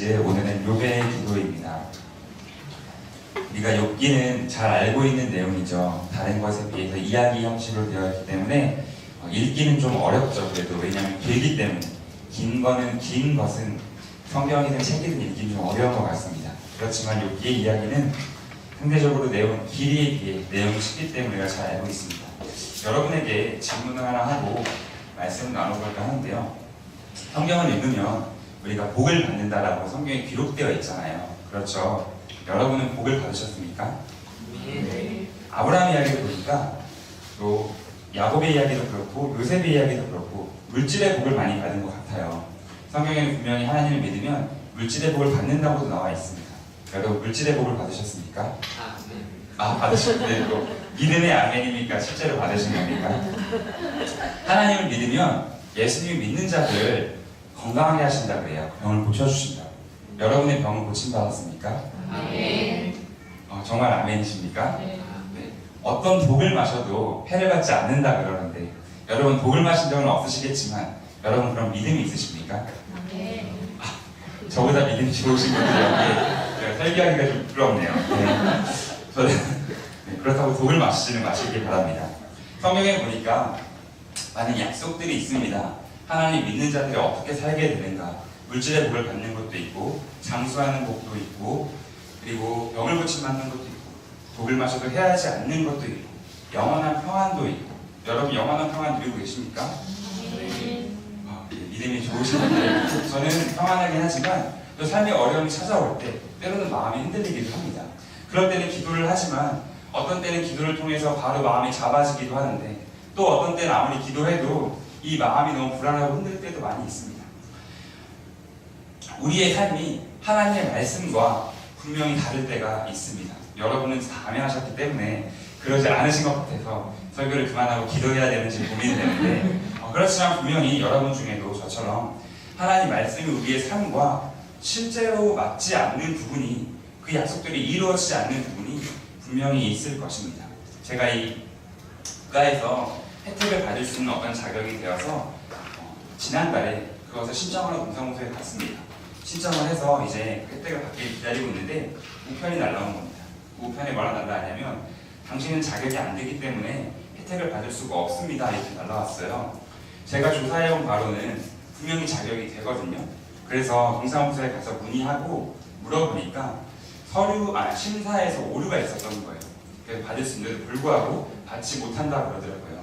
시리즈 오늘은 욥의 기도입니다. 우리가 욥기는 잘 알고 있는 내용이죠. 다른 것에 비해서 이야기 형식으로 되어 있기 때문에 읽기는 좀 어렵죠. 그래도 왜냐하면 길기 때문에 긴 것은 성경이든 책이든 읽기는 좀 어려운 것 같습니다. 그렇지만 욥기의 이야기는 상대적으로 길이에 비해 내용이 쉽기 때문에 우리가 잘 알고 있습니다. 여러분에게 질문을 하나 하고 말씀을 나눠볼까 하는데요. 성경을 읽으면 우리가 복을 받는다라고 성경에 기록되어 있잖아요. 그렇죠? 여러분은 복을 받으셨습니까? 네. 아브라함 이야기를 보니까 또 야곱의 이야기도 그렇고 요셉의 이야기도 그렇고 물질의 복을 많이 받은 것 같아요. 성경에는 분명히 하나님을 믿으면 물질의 복을 받는다고도 나와 있습니다. 여러분 물질의 복을 받으셨습니까? 받으셨는데 또 믿음의 아멘입니까? 실제로 받으신 겁니까? 하나님을 믿으면 예수님을 믿는 자들 건강하게 하신다 그래요. 병을 고쳐주신다. 여러분의 병을 고침받았습니까? 아멘. 정말 아멘이십니까? 네. 네. 어떤 독을 마셔도 해를 받지 않는다 그러는데 여러분 독을 마신 적은 없으시겠지만 여러분 그럼 믿음이 있으십니까? 네. 저보다 믿음이 좋으신 분들이 여기에 설교하기가 좀 부끄럽네요. 네. 저는 그렇다고 독을 마시길 바랍니다. 성경에 보니까 많은 약속들이 있습니다. 하나님 믿는 자들이 어떻게 살게 되는가, 물질의 복을 받는 것도 있고 장수하는 복도 있고 그리고 병을 고침받는 것도 있고 독을 마셔도 해하지 않는 것도 있고 영원한 평안도 있고 여러분 영원한 평안 누리고 계십니까? 네. 믿음이 좋으신 분들 저는 평안하긴 하지만 또 삶의 어려움이 찾아올 때 때로는 마음이 흔들리기도 합니다. 그럴 때는 기도를 하지만 어떤 때는 기도를 통해서 바로 마음이 잡아지기도 하는데 또 어떤 때는 아무리 기도해도 이 마음이 너무 불안하고 흔들 때도 많이 있습니다. 우리의 삶이 하나님의 말씀과 분명히 다를 때가 있습니다. 여러분은 다 아멘하셨기 때문에 그러지 않으신 것 같아서 설교를 그만하고 기도해야 되는지 고민이 되는데 그렇지만 분명히 여러분 중에도 저처럼 하나님 말씀이 우리의 삶과 실제로 맞지 않는 부분이 그 약속들이 이루어지지 않는 부분이 분명히 있을 것입니다. 제가 이 국가에서 혜택을 받을 수 있는 어떤 자격이 되어서 지난달에 그것을 신청하러 동사무소에 갔습니다. 신청을 해서 이제 혜택을 받기 기다리고 있는데 우편이 날라온 겁니다. 우편에 뭐라 날라왔냐면 당신은 자격이 안 되기 때문에 혜택을 받을 수가 없습니다. 이렇게 날라왔어요. 제가 조사해온 바로는 분명히 자격이 되거든요. 그래서 동사무소에 가서 문의하고 물어보니까 심사에서 오류가 있었던 거예요. 그래서 받을 수 있는데도 불구하고 받지 못한다 그러더라고요.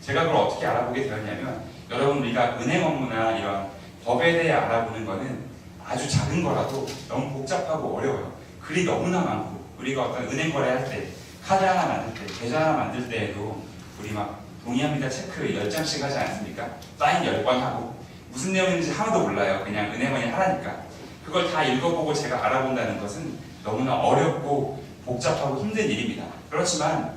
제가 그걸 어떻게 알아보게 되었냐면 여러분 우리가 은행 업무나 이런 법에 대해 알아보는 거는 아주 작은 거라도 너무 복잡하고 어려워요. 글이 너무나 많고 우리가 어떤 은행 거래할 때 카드 하나 만들 때 계좌 하나 만들 때에도 우리 막 동의합니다 체크 10장씩 하지 않습니까? 사인 10번 하고 무슨 내용인지 하나도 몰라요. 그냥 은행원이 하라니까. 그걸 다 읽어보고 제가 알아본다는 것은 너무나 어렵고 복잡하고 힘든 일입니다. 그렇지만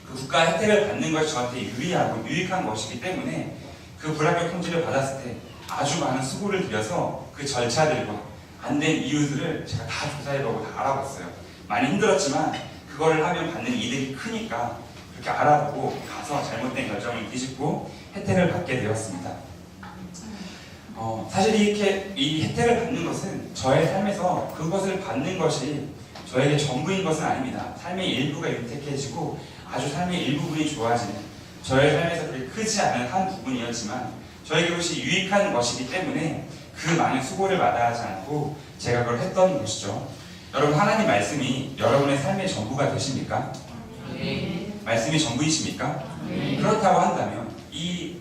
그 국가 혜택을 받는 것이 저한테 유리하고 유익한 것이기 때문에 그 불합격 통지를 받았을 때 아주 많은 수고를 들여서 그 절차들과 안 된 이유들을 제가 다 조사해보고 다 알아봤어요. 많이 힘들었지만 그거를 하면 받는 이득이 크니까 그렇게 알아보고 가서 잘못된 결정을 뒤집고 혜택을 받게 되었습니다. 사실 이렇게 이 혜택을 받는 것은 저의 삶에서 그것을 받는 것이 저에게 전부인 것은 아닙니다. 삶의 일부가 윤택해지고 아주 삶의 일부분이 좋아지는 저의 삶에서 그렇게 크지 않은 한 부분이었지만 저에게 그것이 유익한 것이기 때문에 그 많은 수고를 마다하지 않고 제가 그걸 했던 것이죠. 여러분 하나님 말씀이 여러분의 삶의 전부가 되십니까? 네. 말씀이 전부이십니까? 네. 그렇다고 한다면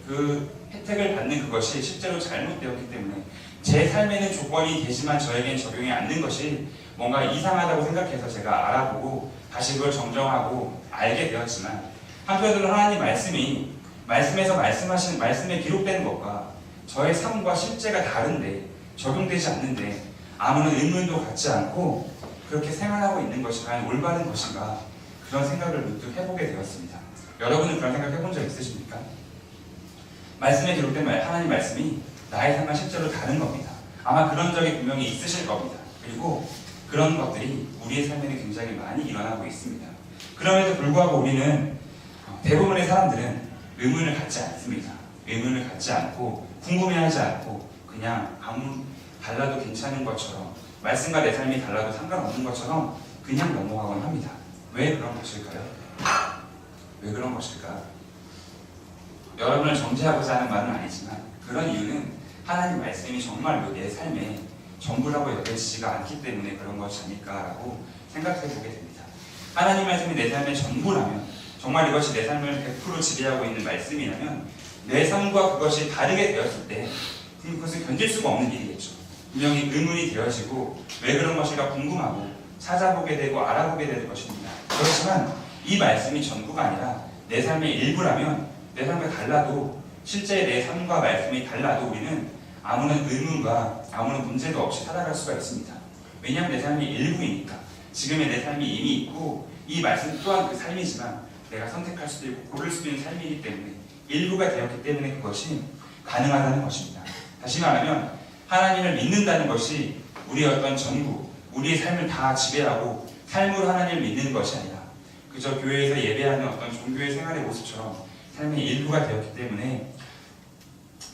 그 혜택을 받는 그것이 실제로 잘못되었기 때문에 제 삶에는 조건이 되지만 저에게는 적용이 안 된 것이 뭔가 이상하다고 생각해서 제가 알아보고 다시 그걸 정정하고 알게 되었지만 한편으로는 하나님 말씀에서 말씀하신 말씀에 기록된 것과 저의 삶과 실제가 다른데 적용되지 않는데 아무런 의문도 갖지 않고 그렇게 생활하고 있는 것이 과연 올바른 것인가 그런 생각을 문득 해보게 되었습니다. 여러분은 그런 생각 해본 적 있으십니까? 말씀에 기록된 하나님 말씀이 나의 삶과 실제로 다른 겁니다. 아마 그런 적이 분명히 있으실 겁니다. 그리고 그런 것들이 우리의 삶에는 굉장히 많이 일어나고 있습니다. 그럼에도 불구하고 우리는 대부분의 사람들은 의문을 갖지 않습니다. 의문을 갖지 않고 궁금해하지 않고 그냥 달라도 괜찮은 것처럼, 말씀과 내 삶이 달라도 상관없는 것처럼 그냥 넘어가곤 합니다. 왜 그런 것일까요? 왜 그런 것일까? 여러분을 정죄하고자 하는 말은 아니지만 그런 이유는 하나님 말씀이 정말로 내 삶의 전부라고 여겨지지가 않기 때문에 그런 것이 아닐까라고 생각해 보게 됩니다. 하나님 말씀이 내 삶의 전부라면, 정말 이것이 내 삶을 100% 지배하고 있는 말씀이라면 내 삶과 그것이 다르게 되었을 때 그것은 견딜 수가 없는 일이겠죠. 분명히 의문이 되어지고 왜 그런 것일까 궁금하고 찾아보게 되고 알아보게 될 것입니다. 그렇지만 이 말씀이 전부가 아니라 내 삶의 일부라면, 내 삶과 달라도, 실제 내 삶과 말씀이 달라도 우리는 아무런 의문과 아무런 문제도 없이 살아갈 수가 있습니다. 왜냐하면 내 삶이 일부이니까. 지금의 내 삶이 이미 있고 이 말씀 또한 그 삶이지만 내가 선택할 수도 있고 고를 수도 있는 삶이기 때문에 일부가 되었기 때문에 그것이 가능하다는 것입니다. 다시 말하면 하나님을 믿는다는 것이 우리의 어떤 전부, 우리의 삶을 다 지배하고 삶으로 하나님을 믿는 것이 아니라 그저 교회에서 예배하는 어떤 종교의 생활의 모습처럼 삶의 일부가 되었기 때문에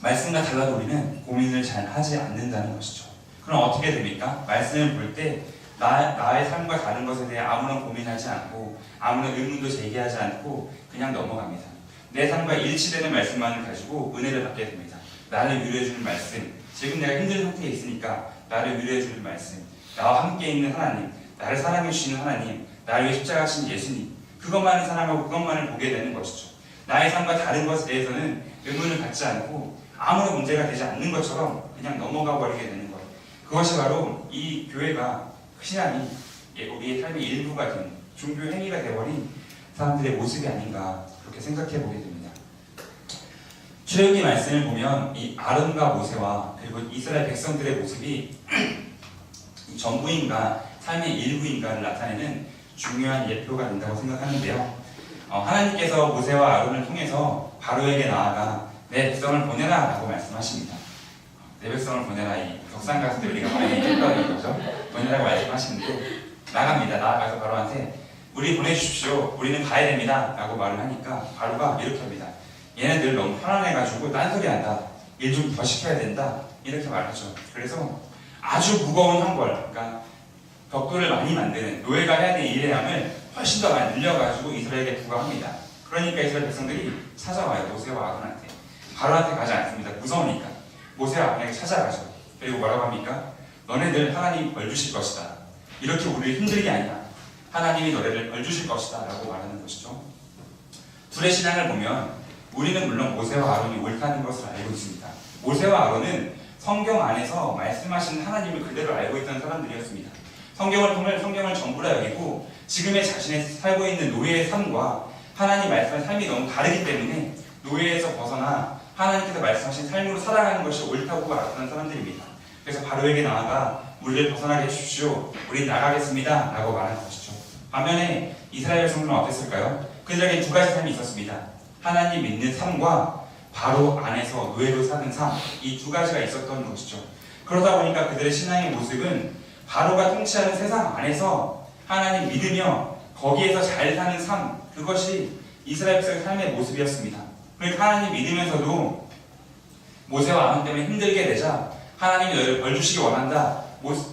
말씀과 달라도 우리는 고민을 잘 하지 않는다는 것이죠. 그럼 어떻게 됩니까? 말씀을 볼 때 나의 삶과 다른 것에 대해 아무런 고민하지 않고 아무런 의문도 제기하지 않고 그냥 넘어갑니다. 내 삶과 일치되는 말씀만을 가지고 은혜를 받게 됩니다. 나를 위로해주는 말씀, 지금 내가 힘든 상태에 있으니까 나를 위로해주는 말씀, 나와 함께 있는 하나님, 나를 사랑해주시는 하나님, 나를 위해 십자가 진 예수님, 그것만을 사랑하고 그것만을 보게 되는 것이죠. 나의 삶과 다른 것에 대해서는 의문을 갖지 않고 아무런 문제가 되지 않는 것처럼 그냥 넘어가 버리게 되는 거예요. 그것이 바로 이 교회가, 신앙이 우리의 삶의 일부가 된 종교 행위가 되어버린 사람들의 모습이 아닌가 그렇게 생각해 보게 됩니다. 출애굽기 말씀을 보면 이 아론과 모세와 그리고 이스라엘 백성들의 모습이 전부인가 삶의 일부인가를 나타내는 중요한 예표가 된다고 생각하는데요. 하나님께서 모세와 아론을 통해서 바로에게 나아가 내 백성을 보내라 라고 말씀하십니다. 내 백성을 보내라, 이 격상 가수들 우리가 많이 했던 거죠. 보내라고 말씀하시는데 나갑니다. 나아가서 바로한테 우리 보내주십시오. 우리는 가야 됩니다 라고 말을 하니까 바로가 이렇게 합니다. 얘네들 너무 편안해가지고 딴소리한다. 일 좀 더 시켜야 된다. 이렇게 말하죠. 그래서 아주 무거운 형벌, 그러니까 벽돌을 많이 만드는 노예가 해야 될 일의 양을 훨씬 더 많이 늘려가지고 이스라엘에게 부과합니다. 그러니까 이스라엘 백성들이 찾아와요. 모세와 아론한테. 바로한테 가지 않습니다. 무서우니까. 모세와 아론에게 찾아가죠. 그리고 뭐라고 합니까? 너네들 하나님이 벌 주실 것이다. 이렇게 우리를 힘들게 아니라 하나님이 너네를 벌 주실 것이다 라고 말하는 것이죠. 둘의 신앙을 보면 우리는 물론 모세와 아론이 옳다는 것을 알고 있습니다. 모세와 아론은 성경 안에서 말씀하신 하나님을 그대로 알고 있던 사람들이었습니다. 성경을 통해 성경을 전부라 여기고 지금의 자신의 살고 있는 노예의 삶과 하나님 말씀의 삶이 너무 다르기 때문에 노예에서 벗어나 하나님께서 말씀하신 삶으로 살아가는 것이 옳다고 알았던 사람들입니다. 그래서 바로에게 나아가 우리를 벗어나게 해주십시오. 우리 나가겠습니다 라고 말하는 것이죠. 반면에 이스라엘 백성들은 어땠을까요? 그들에게 두 가지 삶이 있었습니다. 하나님 믿는 삶과 바로 안에서 노예로 사는 삶, 이 두 가지가 있었던 것이죠. 그러다 보니까 그들의 신앙의 모습은 바로가 통치하는 세상 안에서 하나님 믿으며 거기에서 잘 사는 삶, 그것이 이스라엘 백성의 삶의 모습이었습니다. 그러니까 하나님 믿으면서도 모세와 아론 때문에 힘들게 되자 하나님이 너희를 벌주시기 원한다.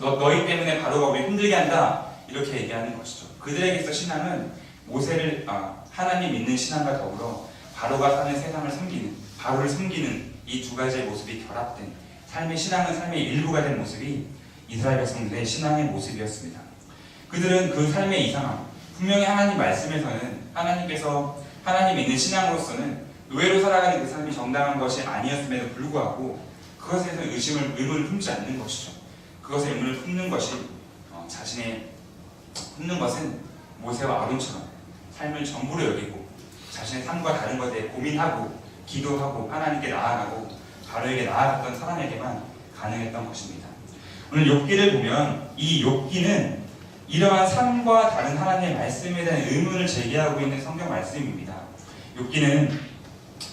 너희 때문에 바로가 우리 힘들게 한다. 이렇게 얘기하는 것이죠. 그들에게서 신앙은 모세를 하나님 믿는 신앙과 더불어 바로가 사는 세상을 섬기는, 바로를 섬기는 이 두 가지의 모습이 결합된 삶의 신앙은 삶의 일부가 된 모습이 이스라엘 백성들의 신앙의 모습이었습니다. 그들은 그 삶의 이상함, 분명히 하나님 말씀에서는 하나님께서 하나님 믿는 신앙으로서는 노예로 살아가는 그 삶이 정당한 것이 아니었음에도 불구하고 그것에 대해서 의문을 품지 않는 것이죠. 그것에 의문을 품는 것이 품는 것은 모세와 아론처럼 삶을 전부로 여기고 자신의 삶과 다른 것에 대해 고민하고 기도하고 하나님께 나아가고 바로에게 나아갔던 사람에게만 가능했던 것입니다. 오늘 욥기를 보면 이 욥기는 이러한 삶과 다른 하나님의 말씀에 대한 의문을 제기하고 있는 성경 말씀입니다. 욥은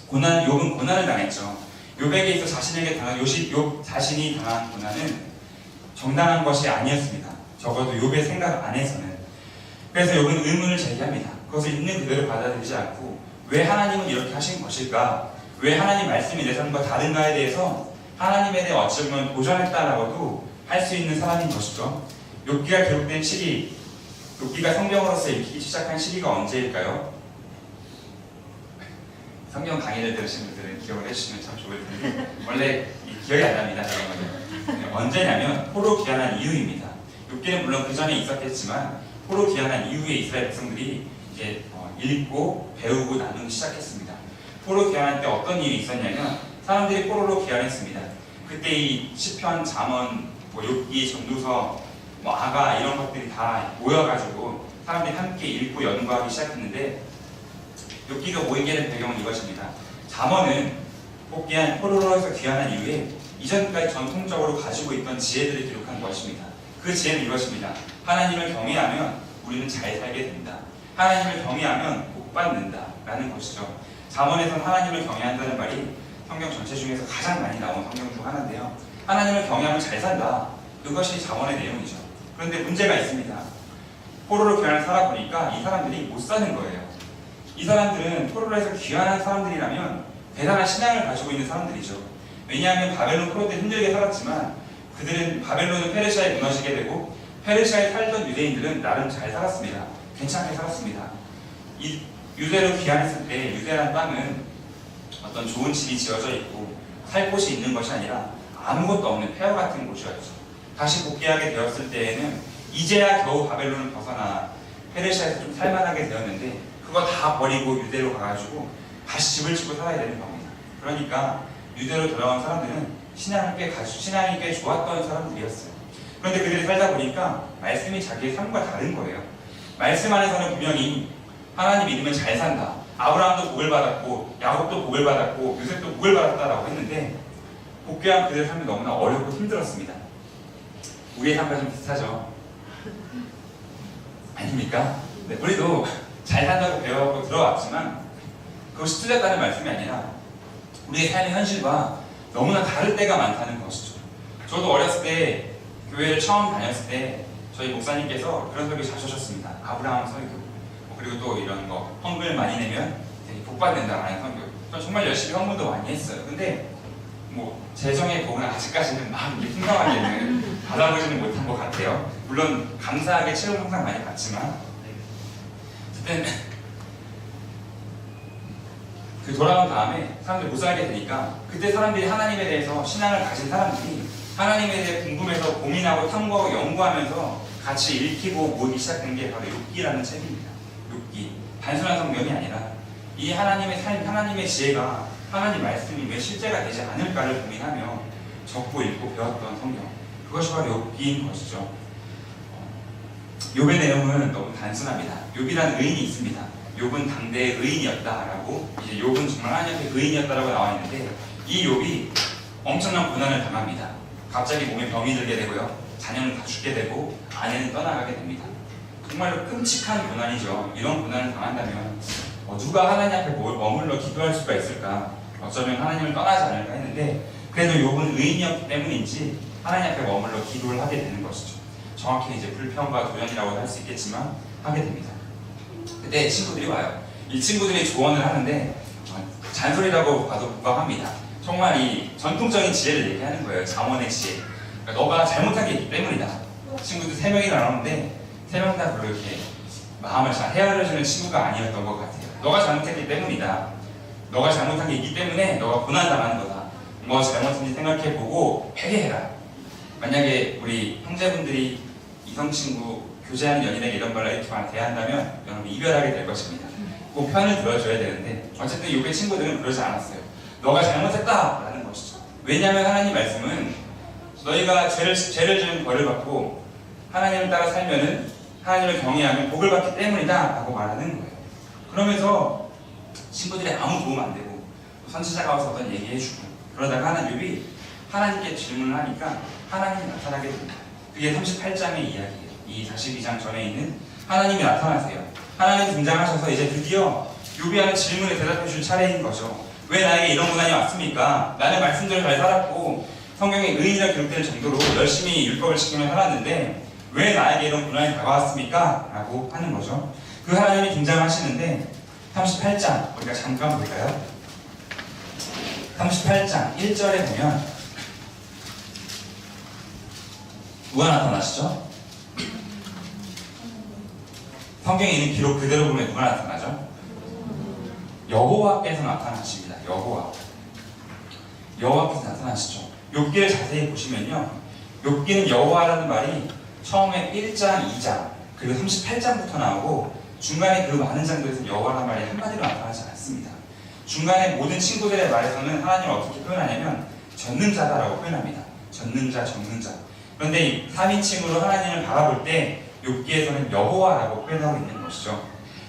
고난을 당했죠. 욥에게 있어 욥 자신이 당한 고난은 정당한 것이 아니었습니다. 적어도 욥의 생각 안에서는. 그래서 욥은 의문을 제기합니다. 그것을 있는 그대로 받아들이지 않고 왜 하나님은 이렇게 하신 것일까? 왜 하나님 말씀이 내 삶과 다른가에 대해서 하나님에 대해 어쩌면 도전했다라고도 할 수 있는 사람인 것이죠. 욥기가 기록된 시기, 욥기가 성경으로서 읽히기 시작한 시기가 언제일까요? 성경 강의를 들으신 분들은 기억을 해주시면 참 좋을 텐데 원래 기억이 안 납니다. 언제냐면 포로 귀환한 이후입니다. 욥기는 물론 그 전에 있었겠지만 포로 귀환한 이후에 이스라엘 백성들이 이제 읽고 배우고 나누기 시작했습니다. 포로 귀환할 때 어떤 일이 있었냐면 사람들이 포로로 귀환했습니다. 그때 이 시편, 잠언, 욥기, 전도서, 아가 이런 것들이 다 모여가지고 사람들이 함께 읽고 연구하기 시작했는데 욥기가 모이게 된 배경은 이것입니다. 잠언은 포로로에서 귀환한 이후에 이전까지 전통적으로 가지고 있던 지혜들을 기록한 것입니다. 그 지혜는 이것입니다. 하나님을 경외하면 우리는 잘 살게 된다. 하나님을 경외하면 복 받는다 라는 것이죠. 잠언에서는 하나님을 경외한다는 말이 성경 전체 중에서 가장 많이 나온 성경 중 하나인데요. 하나님을 경외하면 잘 산다. 그것이 잠언의 내용이죠. 그런데 문제가 있습니다. 포로로 귀환을 살아보니까 이 사람들이 못 사는 거예요. 이 사람들은 포로로에서 귀환한 사람들이라면 대단한 신앙을 가지고 있는 사람들이죠. 왜냐하면 바벨론 포로들 힘들게 살았지만 그들은 바벨론은 페르시아에 무너지게 되고 페르시아에 살던 유대인들은 나름 잘 살았습니다. 괜찮게 살았습니다. 이 유대로 귀환했을 때 유대라는 땅은 어떤 좋은 집이 지어져 있고 살 곳이 있는 것이 아니라 아무것도 없는 폐허 같은 곳이었죠. 다시 복귀하게 되었을 때에는 이제야 겨우 바벨론을 벗어나 페르시아에서 좀 살만하게 되었는데 그거 다 버리고 유대로 가가지고 다시 집을 짓고 살아야 되는 겁니다. 그러니까 유대로 돌아온 사람들은 신앙이 꽤 좋았던 사람들이었어요. 그런데 그들이 살다 보니까 말씀이 자기의 삶과 다른 거예요. 말씀 안에서는 분명히 하나님 믿으면 잘 산다. 아브라함도 복을 받았고 야곱도 복을 받았고 요셉도 복을 받았다라고 했는데 복귀한 그들의 삶이 너무나 어렵고 힘들었습니다. 우리의 삶과 좀 비슷하죠? 아닙니까? 네, 우리도 잘 산다고 배워갖고 들어왔지만 그것이 틀렸다는 말씀이 아니라 우리의 삶의 현실과 너무나 다를 때가 많다는 것이죠. 저도 어렸을 때 교회를 처음 다녔을 때 저희 목사님께서 그런 설교 자주 하셨습니다. 아브라함 설교 그리고 또 이런 거 헌금을 많이 내면 복 받는다라는 설교. 저 정말 열심히 헌금도 많이 했어요. 근데 재정의 복은 아직까지는 막 이렇게 풍성하게는 받아보지는 못한 것 같아요. 물론 감사하게 체험 항상 많이 받지만 그때 그 돌아온 다음에 사람들이 못 살게 되니까 그때 사람들이 하나님에 대해서 신앙을 가진 사람들이 하나님에 대해 궁금해서 고민하고 탐구하고 연구하면서 같이 읽히고 모으기 시작된 게 바로 욥기라는 책입니다. 욥기. 단순한 성경이 아니라 이 하나님의 삶, 하나님의 지혜가 하나님 말씀이 왜 실제가 되지 않을까를 고민하며 적고 읽고 배웠던 성경. 그것이 바로 욥기인 것이죠. 욥의 내용은 너무 단순합니다. 욥이라는 의인이 있습니다. 욥은 당대의 의인이었다라고 이제 욥은 정말 하나님 앞에 의인이었다라고 나와 있는데 이 욥이 엄청난 고난을 당합니다. 갑자기 몸에 병이 들게 되고요. 자녀는 다 죽게 되고 아내는 떠나가게 됩니다. 정말로 끔찍한 고난이죠. 이런 고난을 당한다면 누가 하나님 앞에 머물러 기도할 수가 있을까? 어쩌면 하나님을 떠나지 않을까 했는데 그래도 욥은 의인이었기 때문인지 하나님 앞에 머물러 기도를 하게 되는 것이죠. 정확히는 이제 불평과 도전이라고 할 수 있겠지만 하게 됩니다. 그때 친구들이 와요. 이 친구들이 조언을 하는데 잔소리라고 봐도 무방합니다. 정말 이 전통적인 지혜를 얘기하는 거예요. 잠언의 지혜. 그러니까 너가 잘못한 게 있기 때문이다. 친구들 3명이 나오는데 3명 다 별로 이렇게 마음을 잘 헤아려주는 친구가 아니었던 것 같아요. 너가 잘못했기 때문이다. 너가 잘못한 게 있기 때문에 너가 고난당하는 거다. 뭐 잘못인지 생각해보고 회개해라. 만약에 우리 형제분들이 이성친구 교제하는 연인에게 이런 말을 이렇게 대한다면 여러분 이별하게 될 것입니다. 꼭 편을 들어줘야 되는데 어쨌든 욥의 친구들은 그러지 않았어요. 너가 잘못했다 라는 것이죠. 왜냐하면 하나님 말씀은 너희가 죄를 지은 벌을 받고 하나님을 따라 살면은 하나님을 경외하면 복을 받기 때문이다 라고 말하는 거예요. 그러면서 친구들이 아무 도움 안 되고 선지자가 와서 어떤 얘기해주고 그러다가 욥이 하나님께 질문을 하니까 하나님이 나타나게 됩니다. 그게 38장의 이야기예요. 이 42장 전에 있는 하나님이 나타나세요. 하나님 등장하셔서 이제 드디어 욥이 하는 질문에 대답해 줄 차례인 거죠. 왜 나에게 이런 고난이 왔습니까? 나는 말씀대로 잘 살았고 성경에 의인이라 기록될 정도로 열심히 율법을 지키며 살았는데 왜 나에게 이런 고난이 다가왔습니까? 라고 하는 거죠. 그 하나님이 등장하시는데 38장 우리가 잠깐 볼까요? 38장 1절에 보면 누가 나타나시죠? 성경에 있는 기록 그대로 보면 누가 나타나죠? 여호와께서 나타나십니다. 여호와께서 나타나시죠. 욥기를 자세히 보시면요, 욥기는 여호와라는 말이 처음에 1장, 2장 그리고 38장부터 나오고 중간에 그 많은 장들에서 여호와라는 말이 한마디로 나타나지 않습니다. 중간에 모든 친구들의 말에서는 하나님을 어떻게 표현하냐면 전능자다라고 표현합니다. 전능자. 그런데 이 3인칭으로 하나님을 바라볼 때 욥기에서는 여호와라고 표현하고 있는 것이죠.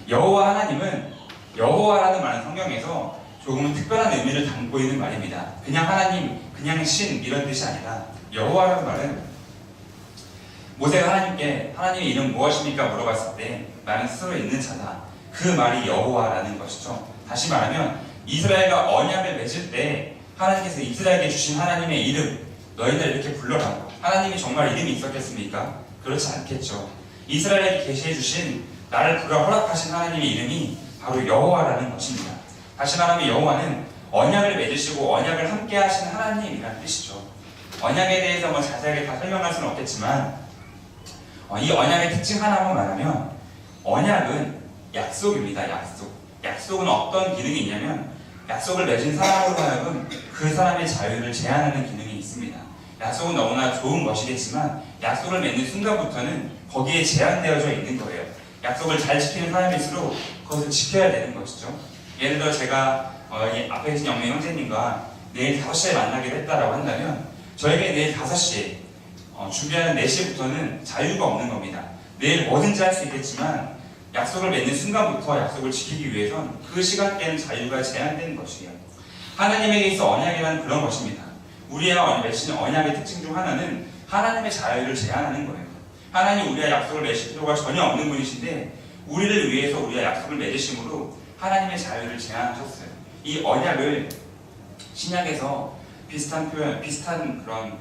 여호와 하나님은 여호와라는 말은 성경에서 조금은 특별한 의미를 담고 있는 말입니다. 그냥 하나님, 그냥 신 이런 뜻이 아니라 여호와라는 말은 모세가 하나님께 하나님의 이름 무엇입니까? 물어봤을 때 나는 스스로 있는 자다. 그 말이 여호와라는 것이죠. 다시 말하면 이스라엘과 언약을 맺을 때 하나님께서 이스라엘에게 주신 하나님의 이름, 너희들 이렇게 불러라. 하나님이 정말 이름이 있었겠습니까? 그렇지 않겠죠. 이스라엘에게 계시해 주신 나를 그가 허락하신 하나님의 이름이 바로 여호와라는 것입니다. 다시 말하면 여호와는 언약을 맺으시고 언약을 함께 하신 하나님이라는 뜻이죠. 언약에 대해서 뭐 자세하게 다 설명할 수는 없겠지만 이 언약의 특징 하나만 말하면 언약은 약속입니다. 약속은 어떤 기능이 있냐면 약속을 맺은 사람으로 하여금 그 사람의 자유를 제한하는 기능이 있습니다. 약속은 너무나 좋은 것이겠지만 약속을 맺는 순간부터는 거기에 제한되어져 있는 거예요. 약속을 잘 지키는 사람일수록 그것을 지켜야 되는 것이죠. 예를 들어 제가 이 앞에 계신 영매 형제님과 내일 5시에 만나기로 했다라고 한다면 저에게 내일 5시에 준비하는 4시부터는 자유가 없는 겁니다. 내일 뭐든지 할 수 있겠지만 약속을 맺는 순간부터 약속을 지키기 위해선 그 시간대는 자유가 제한되는 것이에요. 하나님에게 있어 언약이라는 그런 것입니다. 우리와 맺힌 언약의 특징 중 하나는 하나님의 자유를 제한하는 거예요. 하나님 우리와 약속을 맺을 필요가 전혀 없는 분이신데 우리를 위해서 우리와 약속을 맺으심으로 하나님의 자유를 제한하셨어요. 이 언약을 신약에서 비슷한 그런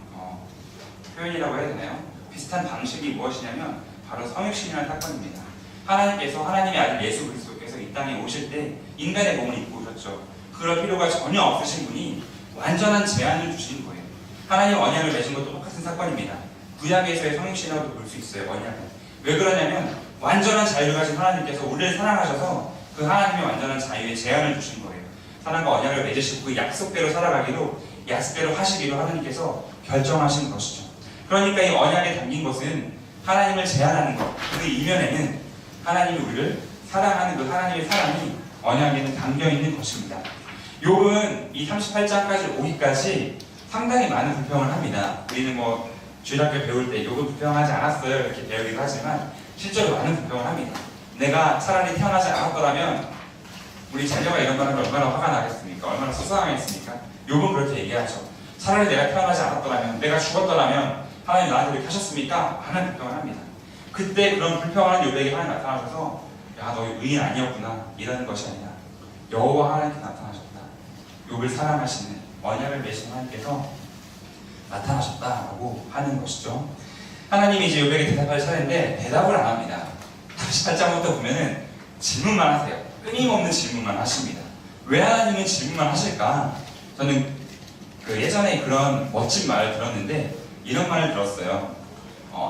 표현이라고 해야 되나요? 비슷한 방식이 무엇이냐면 바로 성육신이라는 사건입니다. 하나님께서 하나님의 아들 예수 그리스도께서 이 땅에 오실 때 인간의 몸을 입고 오셨죠. 그럴 필요가 전혀 없으신 분이 완전한 제한을 주신 거예요. 하나님 언약을 맺은 것도 똑같은 사건입니다. 구약에서의 성육신이라고 볼 수 있어요. 언약을. 왜 그러냐면 완전한 자유를 가진 하나님께서 우리를 사랑하셔서 그 하나님의 완전한 자유에 제한을 주신 거예요. 사람과 언약을 맺으시고 그 약속대로 살아가기로 약속대로 하시기로 하나님께서 결정하신 것이죠. 그러니까 이 언약에 담긴 것은 하나님을 제한하는 것, 그 이면에는 하나님이 우리를 사랑하는 그 하나님의 사랑이 언약에는 담겨 있는 것입니다. 욥은 이 38장까지 오기까지 상당히 많은 불평을 합니다. 우리는 뭐 주일학교 배울 때 욥은 불평하지 않았어요 이렇게 배우기도 하지만 실제로 많은 불평을 합니다. 내가 차라리 태어나지 않았더라면 우리 자녀가 이런 말 하면 얼마나 화가 나겠습니까? 얼마나 수상하겠습니까? 욥은 그렇게 얘기하죠. 차라리 내가 태어나지 않았더라면, 내가 죽었더라면 하나님 나한테 이렇게 하셨습니까? 많은 불평을 합니다. 그때 그런 불평하는 욥에게 하나님 나타나셔서 야, 너 의인 아니었구나 이라는 것이 아니라 여호와 하나님께 나타나셨다. 욥을 사랑하시는 언약을 맺으신 하나님께서 나타나셨다라고 하는 것이죠. 하나님이 이제 욥에게 대답할 차례인데 대답을 안 합니다. 38장부터 보면은 질문만 하세요. 끊임없는 질문만 하십니다. 왜 하나님은 질문만 하실까? 저는 그 예전에 그런 멋진 말을 들었는데 이런 말을 들었어요.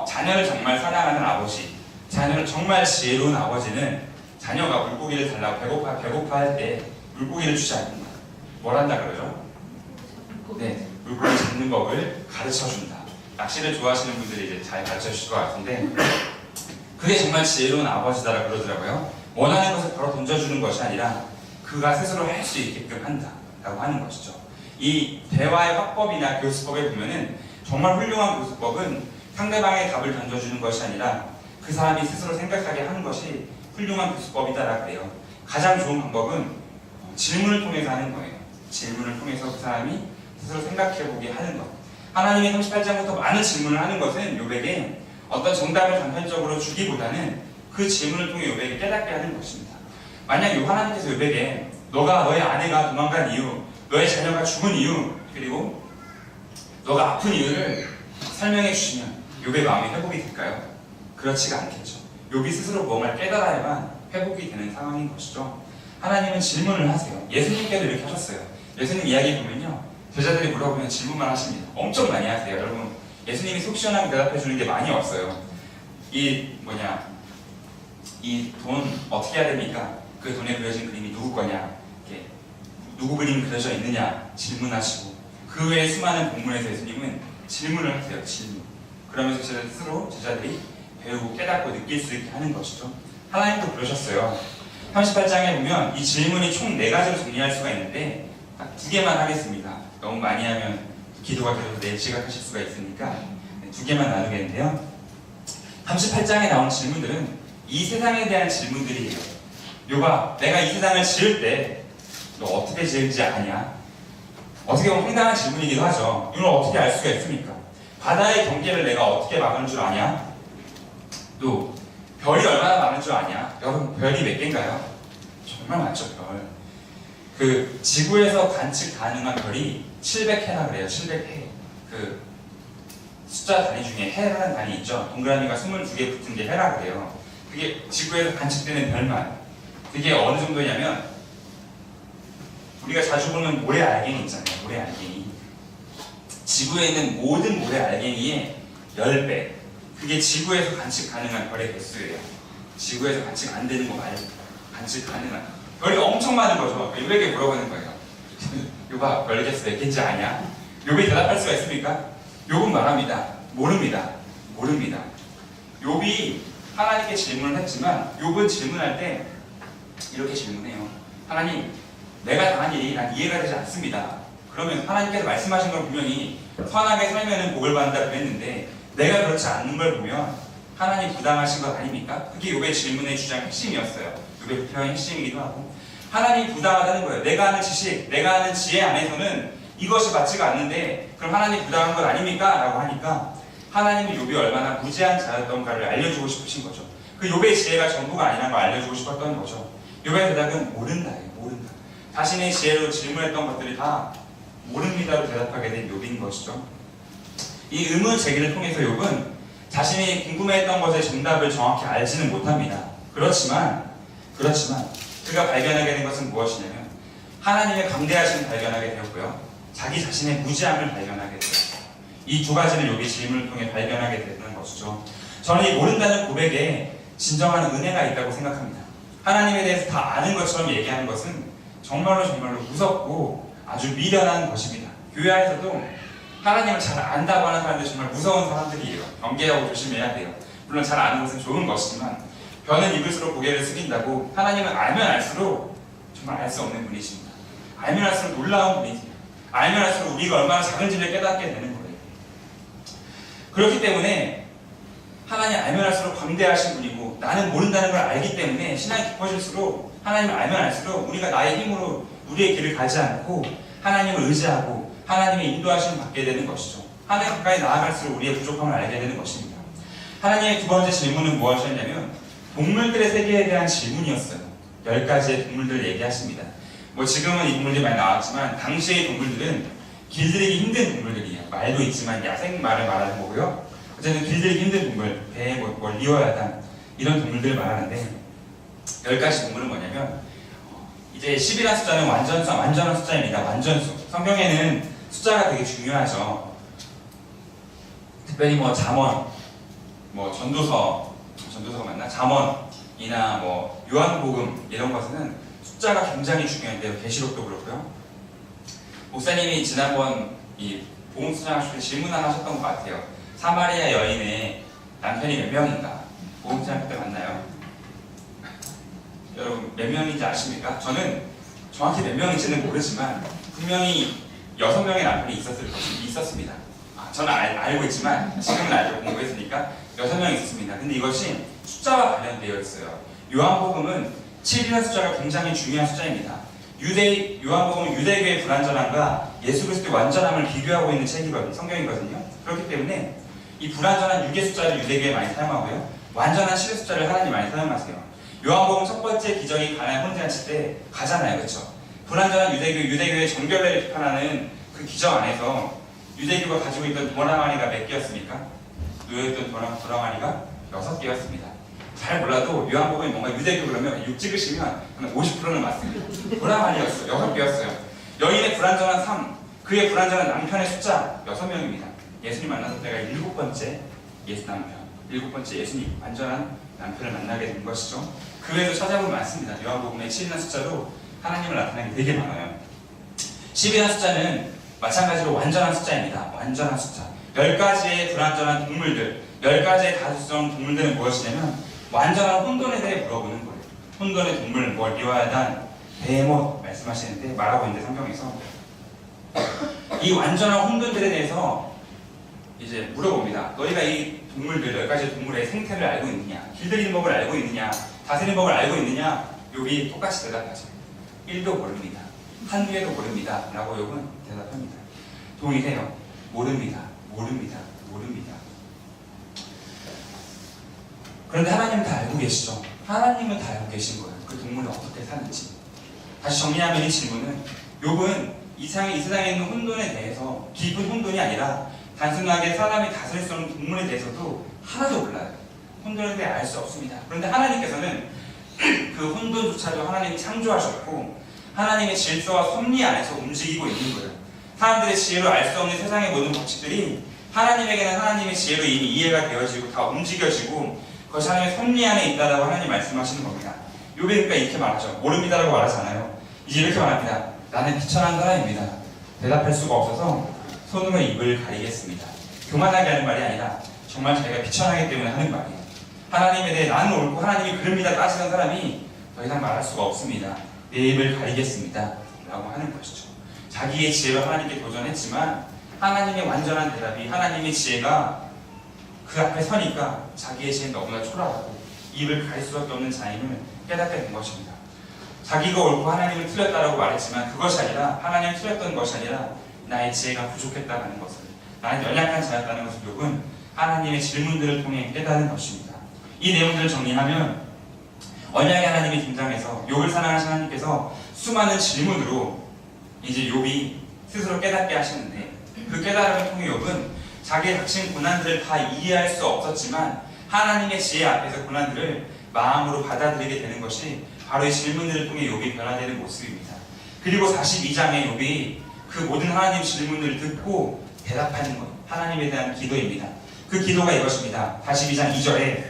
자녀를 정말 사랑하는 아버지, 자녀를 정말 지혜로운 아버지는 자녀가 물고기를 달라고 배고파할 때 물고기를 주지 않는다. 뭘 한다 그러죠? 네, 물고기 잡는 법을 가르쳐준다. 낚시를 좋아하시는 분들이 이제 잘 가르쳐 주실 것 같은데 그게 정말 지혜로운 아버지다라고 그러더라고요. 원하는 것을 바로 던져주는 것이 아니라 그가 스스로 할 수 있게끔 한다라고 하는 것이죠. 이 대화의 화법이나 교수법에 보면은 정말 훌륭한 교수법은 상대방의 답을 던져주는 것이 아니라 그 사람이 스스로 생각하게 하는 것이 훌륭한 교수법이다라고 그래요. 가장 좋은 방법은 질문을 통해서 하는 거예요. 질문을 통해서 그 사람이 스스로 생각해보게 하는 것. 하나님이 38장부터 많은 질문을 하는 것은 욥에게 어떤 정답을 단편적으로 주기보다는 그 질문을 통해 욥에게 깨닫게 하는 것입니다. 만약 하나님께서 욥에게 너가 너의 아내가 도망간 이유, 너의 자녀가 죽은 이유, 그리고 너가 아픈 이유를 설명해 주시면 욥의 마음이 회복이 될까요? 그렇지가 않겠죠. 욥이 스스로 무언가를 깨달아야만 회복이 되는 상황인 것이죠. 하나님은 질문을 하세요. 예수님께도 이렇게 하셨어요. 예수님 이야기 보면요, 제자들이 물어보면 질문만 하십니다. 엄청 많이 하세요. 여러분 예수님이 속 시원하게 대답해 주는 게 많이 없어요. 이 돈 어떻게 해야 됩니까? 그 돈에 그려진 그림이 누구 거냐? 이렇게 누구 그림 그려져 있느냐? 질문하시고 그 외에 수많은 본문에서 예수님은 질문을 하세요. 질문. 그러면서 스스로 제자들이 배우고 깨닫고 느낄 수 있게 하는 것이죠. 하나님도 그러셨어요. 38장에 보면 이 질문이 총 4가지로 정리할 수가 있는데 딱 2개만 하겠습니다. 너무 많이 하면 기도가 계속 내일 지각하실 수가 있으니까 2개만 나누겠는데요. 38장에 나온 질문들은 이 세상에 대한 질문들이에요. 요봐, 내가 이 세상을 지을 때 너 어떻게 지을지 아냐? 어떻게 보면 황당한 질문이기도 하죠. 이걸 어떻게 알 수가 있습니까? 바다의 경계를 내가 어떻게 막을 줄 아냐? 또 별이 얼마나 많은 줄 아냐? 여러분, 별이 몇 개인가요? 정말 많죠, 별. 그 지구에서 관측 가능한 별이 700해라 그래요. 700해. 그 숫자 단위 중에 해라는 단위 있죠. 동그라미가 22개 붙은 게 해라 그래요. 그게 지구에서 관측되는 별만. 그게 어느 정도냐면 우리가 자주 보는 모래 알갱이 있잖아요. 모래 알갱이. 지구에 있는 모든 모래 알갱이의 10배. 그게 지구에서 관측 가능한 별의 개수예요. 지구에서 관측 안 되는 거 말고 관측 가능한. 별이 엄청 많은 거죠. 요백에 물어보는 거예요. 요봐, 별 개수 몇 개인지 아냐? 요백이 대답할 수가 있습니까? 욥은 말합니다. 모릅니다. 모릅니다. 욥이 하나님께 질문을 했지만 욥은 질문할 때 이렇게 질문해요. 하나님, 내가 당한 일이 난 이해가 되지 않습니다. 그러면 하나님께서 말씀하신 걸 분명히 선하게 살면은 복을 받는다 그랬는데 내가 그렇지 않는 걸 보면 하나님 부당하신 것 아닙니까? 그게 욥의 질문의 주장 핵심이었어요. 욥의 불평의 핵심이기도 하고 하나님이 부당하다는 거예요. 내가 아는 지식, 내가 아는 지혜 안에서는 이것이 맞지가 않는데 그럼 하나님 부당한 것 아닙니까? 라고 하니까 하나님이 욥이 얼마나 무지한 자였던가를 알려주고 싶으신 거죠. 그 욥의 지혜가 전부가 아니라는 걸 알려주고 싶었던 거죠. 욥의 대답은 모른다예요. 모른다. 자신의 지혜로 질문했던 것들이 다 모릅니다로 대답하게 된 욥인 것이죠. 이 의문 제기를 통해서 욥은 자신이 궁금해했던 것의 정답을 정확히 알지는 못합니다. 그렇지만 그가 발견하게 된 것은 무엇이냐면 하나님의 강대하심을 발견하게 되었고요. 자기 자신의 무지함을 발견하게 되었어요. 이 2가지를 욥이 질문을 통해 발견하게 되는 것이죠. 저는 이 모른다는 고백에 진정한 은혜가 있다고 생각합니다. 하나님에 대해서 다 아는 것처럼 얘기하는 것은 정말로 무섭고 아주 미련한 것입니다. 교회 안에서도 하나님을 잘 안다고 하는 사람들이 정말 무서운 사람들이에요. 경계하고 조심해야 돼요. 물론 잘 아는 것은 좋은 것이지만 변은 입을수록 고개를 숙인다고 하나님을 알면 알수록 정말 알 수 없는 분이십니다. 알면 알수록 놀라운 분이세요. 알면 알수록 우리가 얼마나 작은지를 깨닫게 되는 거예요. 그렇기 때문에 하나님 알면 알수록 광대하신 분이고 나는 모른다는 걸 알기 때문에 신앙이 깊어질수록 하나님을 알면 알수록 우리가 나의 힘으로 우리의 길을 가지 않고 하나님을 의지하고 하나님의 인도하심을 받게 되는 것이죠. 하나님 가까이 나아갈수록 우리의 부족함을 알게 되는 것입니다. 하나님의 2번째 질문은 무엇이었냐면 동물들의 세계에 대한 질문이었어요. 10가지의 동물들을 얘기하십니다. 지금은 이 동물들이 많이 나왔지만 당시의 동물들은 길들이기 힘든 동물들이에요. 말도 있지만 야생말을 말하는 거고요. 어쨌든 길들이기 힘든 동물, 배에 리어야단 이런 동물들을 말하는데 10가지 동물은 뭐냐면 이제 10이라는 숫자는 완전한 숫자입니다. 완전수. 성경에는 숫자가 되게 중요하죠. 특별히 잠언, 전도서가 맞나? 잠언이나 요한복음 이런 것은 숫자가 굉장히 중요한데요. 계시록도 그렇고요. 목사님이 지난번 이 복음 수장하실 때 질문 하나 하셨던 것 같아요. 사마리아 여인의 남편이 몇 명인가? 복음 수장할 때 맞나요? 여러분 몇 명인지 아십니까? 저는 정확히 몇 명인지는 모르지만 분명히 6명의 남편이 있었습니다. 저는 알고 있지만 지금은 알고 공부했으니까 6명 있었습니다. 근데 이것이 숫자와 관련되어 있어요. 요한복음은 7이라는 숫자가 굉장히 중요한 숫자입니다. 요한복음은 유대교의 불완전함과 예수 그리스도의 완전함을 비교하고 있는 책이거든요. 성경이거든요. 그렇기 때문에 이 불완전한 6의 숫자를 유대교에 많이 사용하고요. 완전한 7의 숫자를 하나님 많이 사용하세요. 요한복음 첫 번째 기적이 가나의 혼인잔치 때 가잖아요. 그렇죠? 불완전한 유대교의 정결례를 비판하는 그 기적 안에서 유대교가 가지고 있던 도랑아리가 몇 개였습니까? 놓여있던 도랑아리가 6개였습니다. 잘 몰라도 요한복음이 뭔가 유대교 그러면 6 찍으시면 한 50%는 맞습니다. 도랑아리였어요. 6개였어요. 여인의 불완전한 삶, 그의 불완전한 남편의 숫자 6명입니다. 예수님 만났을 때가 7번째 예수 남편, 7번째 예수님 완전한 남편을 만나게 된 것이죠. 그 외에도 찾아보면 많습니다. 요한복음에 7이라는 숫자로 하나님을 나타내는 게 되게 많아요. 10이라는 숫자는 마찬가지로 완전한 숫자입니다. 완전한 숫자. 10가지의 불완전한 동물들, 10가지의 다수성 동물들은 무엇이냐면 완전한 혼돈에 대해 물어보는 거예요. 혼돈의 동물, 뭐 리와단, 베헤못 말씀하시는데 말하고 있는데 성경에서 이 완전한 혼돈들에 대해서 이제 물어봅니다. 너희가 이 동물들, 10가지 동물의 생태를 알고 있느냐? 길들이는 법을 알고 있느냐? 다스리는 법을 알고 있느냐? 욥이 똑같이 대답하죠. 1도 모릅니다. 한두 개도 모릅니다. 라고 욥은 대답합니다. 동의해요. 모릅니다. 모릅니다. 모릅니다. 그런데 하나님은 다 알고 계시죠? 하나님은 다 알고 계신 거예요. 그 동물은 어떻게 사는지. 다시 정리하면 이 질문은 욥은 이 세상에 있는 혼돈에 대해서 깊은 혼돈이 아니라 단순하게 사람이 다스릴 수 없는 동물에 대해서도 하나도 몰라요. 혼돈에 대해 알 수 없습니다. 그런데 하나님께서는 그 혼돈조차도 하나님이 창조하셨고 하나님의 질서와 섭리 안에서 움직이고 있는 거예요. 사람들의 지혜로 알 수 없는 세상의 모든 법칙들이 하나님에게는 하나님의 지혜로 이미 이해가 되어지고 다 움직여지고 그것이 하나님의 섭리 안에 있다라고 하나님 말씀하시는 겁니다. 욥이 그러니까 이렇게 말하죠. 모릅니다라고 말하잖아요. 이제 이렇게 말합니다. 나는 비천한 사람입니다. 대답할 수가 없어서 손으로 입을 가리겠습니다. 교만하게 하는 말이 아니라 정말 자기가 비천하기 때문에 하는 말이에요. 하나님에 대해 나는 옳고 하나님이 그릅니다 따지는 사람이 더 이상 말할 수가 없습니다. 내 입을 가리겠습니다. 라고 하는 것이죠. 자기의 지혜로 하나님께 도전했지만 하나님의 완전한 대답이 하나님의 지혜가 그 앞에 서니까 자기의 지혜는 너무나 초라하고 입을 가릴 수밖에 없는 자임을 깨닫게 된 것입니다. 자기가 옳고 하나님을 틀렸다라고 말했지만 그것이 아니라 하나님을 틀렸던 것이 아니라 나의 지혜가 부족했다는 것을 나는 연약한 자였다는 것을 욥은 하나님의 질문들을 통해 깨닫는 것입니다. 이 내용들을 정리하면 언약의 하나님이 등장해서 욥을 사랑하신 하나님께서 수많은 질문으로 이제 욥이 스스로 깨닫게 하시는데 그 깨달음을 통해 욥은 자기의 닥친 고난들을 다 이해할 수 없었지만 하나님의 지혜 앞에서 고난들을 마음으로 받아들이게 되는 것이 바로 이 질문들을 통해 욥이 변화되는 모습입니다. 그리고 42장에 욥이 그 모든 하나님 질문을 듣고 대답하는 것, 하나님에 대한 기도입니다. 그 기도가 이것입니다. 42장 2절에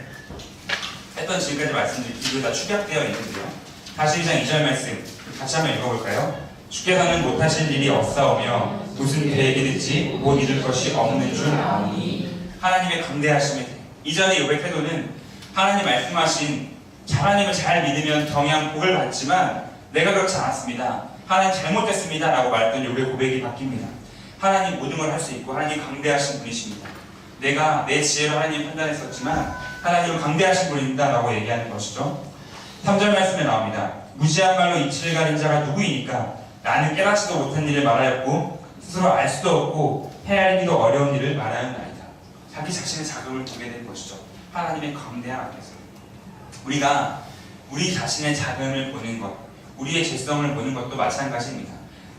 했던 지금까지 말씀드린 기도가 다 축약되어 있는데요. 42장 2절 말씀 같이 한번 읽어볼까요? 주께서는 못하실 일이 없사오며 무슨 계획이든지 못 이룰 것이 없는 줄 아오니 하나님의 강대하심에 대해 이전의 욥의 태도는 하나님 말씀하신 하나님을 잘 믿으면 경양 복을 받지만 내가 그렇지 않았습니다. 하나님 잘못됐습니다. 라고 말했던 욥의 고백이 바뀝니다. 하나님 모든 걸 할 수 있고 하나님 강대하신 분이십니다. 내가 내 지혜로 하나님 판단했었지만 하나님은 강대하신 분입니다. 라고 얘기하는 것이죠. 3절 말씀에 나옵니다. 무지한 말로 이치를 가린 자가 누구이니까 나는 깨닫지도 못한 일을 말하였고 스스로 알 수도 없고 헤아리기도 어려운 일을 말하였나이다. 자기 자신의 자금을 보게 된 것이죠. 하나님의 강대함 앞에서 우리가 우리 자신의 자금을 보는 것, 우리의 죄성을 보는 것도 마찬가지입니다.